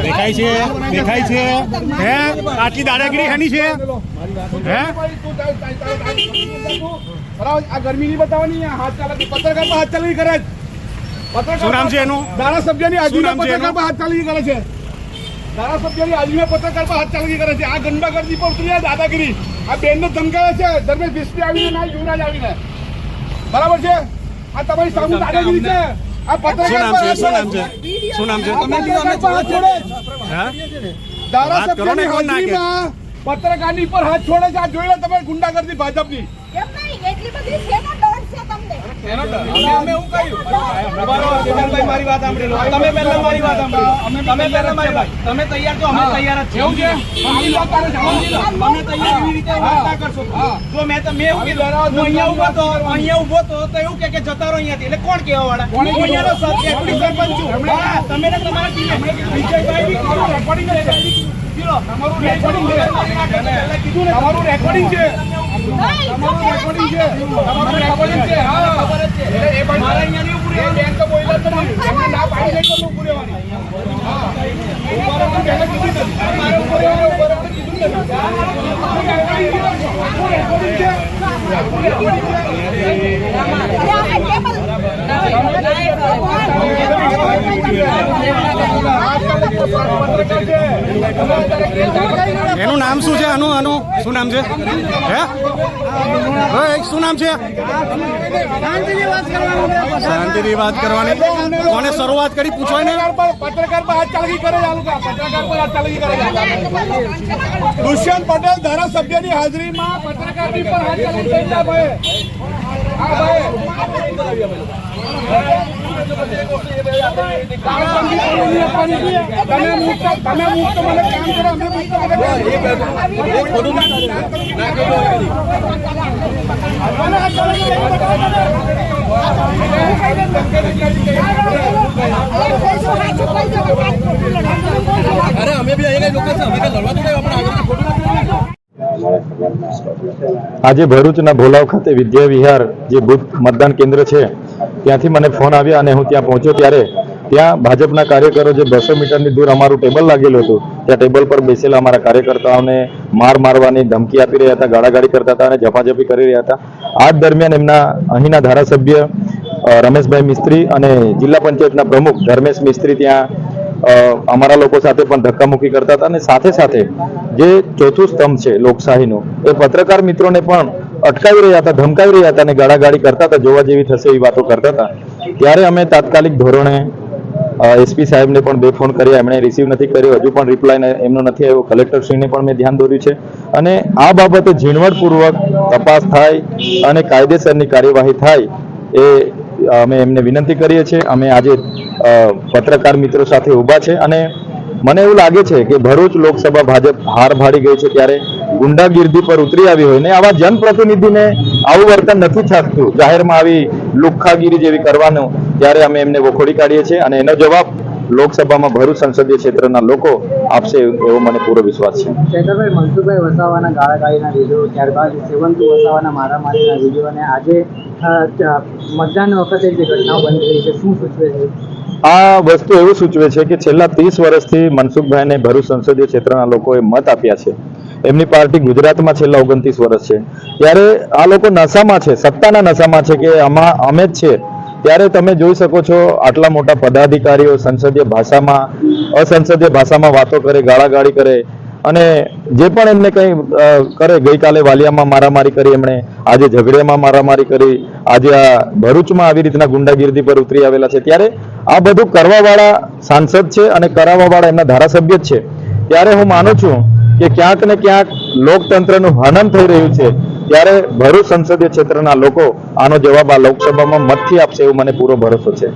દેખાય છે હે આટલી દાદાગીરી ખાની છે હે આ ગરમી નહીં બતાવવાની હાથ ચાલકી પત્રકાર પર હાથ ચાલકી કરે શું નામ છે એનું ધારાસભ્યની હાજરીમાં પત્રકાર પર હાથ ચાલકી કરે છે ધારાસભ્યની હાજરીમાં પત્રકાર પર હાથ ચાલકી કરે છે આ ગંડાગર્દી પર ઉતરી દાદાગીરી આ બેનને ધમકાવે છે ધર્મેશ બિસ્તી આવીને ના યુવરાજ આવીને બરાબર છે આ તમારી સામે દાદાગીરી છે આ પત્રકાર શું નામ છે ધારાસભ્યની હાજરીમાં પત્રકારની પર હાથ છોડે છે આ જોઈ લો તમે ગુંડાગર્દી ભાજપની મારી વાત સાંભળેલો તમે પહેલા મારી વાત સાંભળો તમે પહેલા મારી વાત તમે તૈયાર છો અમે તૈયાર જ છે મને તૈયાર એવી રીતે વાત કરશો જો મેં એવું કીધું હું અહીંયા ઉભો તો એવું કે જતા રહો અહીંયાથી એટલે કોણ કહેવા વાળા હું અહીંયાનો સરપંચ છું તમે ને તમારા વિજયભાઈ રેકોર્ડિંગ છે તમારું રેકોર્ડિંગ છે તમારું રેકોર્ડિંગ છે મારા અહીંયાની ઉપર બેન તો બોલ્યા તો એમને ના પાડી દે તો ઉપર રહેવાની હા ઉપર પહેલા કીધું મારા ઉપર એનું નામ શું છે આનું શું નામ છે હે શું નામ છે શાંતિની વાત કરવાની કોને શરૂઆત કરી પૂછો ને પત્રકાર પર હાથ ચાલકી કરે પત્રકાર પર હાથ ચાલકી કરે દુષ્યંત પટેલ ધારાસભ્યની હાજરીમાં પત્રકારની પર હાથ ચાલકી કરી ભાઈ તમે મુક્ત મને કામ કરો અમે અરે અમે બી અહીંયા લોકો છે અમે લડવા તો આજે ભરૂચના ભોલાવ ખાતે વિદ્યા વિહાર જે બુથ મતદાન કેન્દ્ર છે ત્યાંથી મને ફોન આવ્યા અને હું ત્યાં પહોંચ્યો ત્યારે ત્યાં ભાજપના કાર્યકરો જે 200 મીટરની દૂર અમારું ટેબલ લાગેલું હતું ત્યાં ટેબલ પર બેસેલા અમારા કાર્યકર્તાઓને મારવાની ધમકી આપી રહ્યા હતા, ગાળાગાળી કરતા હતા અને ઝપાઝપી કરી રહ્યા હતા. આ દરમિયાન એમના અહીંના ધારાસભ્ય રમેશભાઈ મિસ્ત્રી અને જિલ્લા પંચાયતના પ્રમુખ ધર્મેશ મિસ્ત્રી ત્યાં અમારા લોકો સાથે પણ ધક્કામુક્કી કરતા હતા અને સાથે સાથે જે ચોથું સ્તંભ છે લોકશાહીનું એ પત્રકાર મિત્રોને પણ અટકાવી રહ્યા હતા, ધમકાવી રહ્યા હતા અને ગાળાગાળી કરતા હતા, જોવા જેવી થશે એવી વાતો કરતા હતા. ત્યારે અમે તાત્કાલિક ધોરણે એસપી સાહેબને પણ 2 ફોન કર્યા, એમણે રિસીવ નથી કર્યો, હજુ પણ રિપ્લાય એમનો નથી આવ્યો. કલેક્ટરશ્રીને પણ મેં ધ્યાન દોર્યું છે અને આ બાબતે ઝીણવટપૂર્વક તપાસ થાય અને કાયદેસરની કાર્યવાહી થાય એ અમે એમને વિનંતી કરીએ છીએ. અમે આજે પત્રકાર મિત્રો સાથે ઊભા છે અને મને એવું લાગે છે કે ભરૂચ લોકસભા ભાજપ હાર ભાડી ગઈ છે ત્યારે ગુંડાગીર્દી પર ઉતરી આવી હોય ને આવા જનપ્રતિનિધિને આવું વર્તન નથી છાપતું, જાહેરમાં આવી લુખ્ખાગીરી જેવી કરવાનું, ત્યારે અમે એમને વખોડી કાઢીએ છીએ અને એનો જવાબ લોકસભામાં ભરૂચ સંસદીય ક્ષેત્રના લોકો આપશે એવો મને પૂરો વિશ્વાસ છે. શેખરભાઈ, મનસુખભાઈ વસાવાના ગાળાગાળીના વિડીયો, ત્યારબાદ સેવંતુ વસાવાના મારામારીના વિડીયો અને આજે મતદાન વખતે જે ઘટનાઓ બની રહી છે, શું સૂચવે છે? આ વસ્તુ એવું સૂચવે છે કે છેલ્લા 30 વર્ષથી મનસુખભાઈને ભરૂચ સંસદીય ક્ષેત્રના લોકોએ મત આપ્યા છે. એમની પાર્ટી ગુજરાતમાં છેલ્લા 29 વર્ષ છે. ત્યારે આ લોકો નશામાં છે, સત્તાના નશામાં છે કે અમે જ છે. ત્યારે તમે જોઈ શકો છો આટલા મોટા પદાધિકારીઓ સંસદીય ભાષામાં અસંસદીય ભાષામાં વાતો કરે, ગાળાગાળી કરે અને જે પણ એમને કંઈ કરે, ગઈકાલે વાલિયામાં મારામારી કરી, એમણે આજે ઝઘડિયામાં મારામારી કરી, આજે આ ભરૂચમાં આવી રીતના ગુંડાગીર્દી પર ઉતરી આવેલા છે. ત્યારે આ બધું કરવાવાળા સાંસદ છે અને કરાવવાવાળા એમના ધારાસભ્ય જ છે. ત્યારે હું માનું છું કે ક્યાંક ને ક્યાંક લોકતંત્રનું હનન થઈ રહ્યું છે. ત્યારે ભરૂચ સંસદીય ક્ષેત્રના લોકો આનો જવાબ આ લોકસભામાં મતથી આપશે એવો મને પૂરો ભરોસો છે.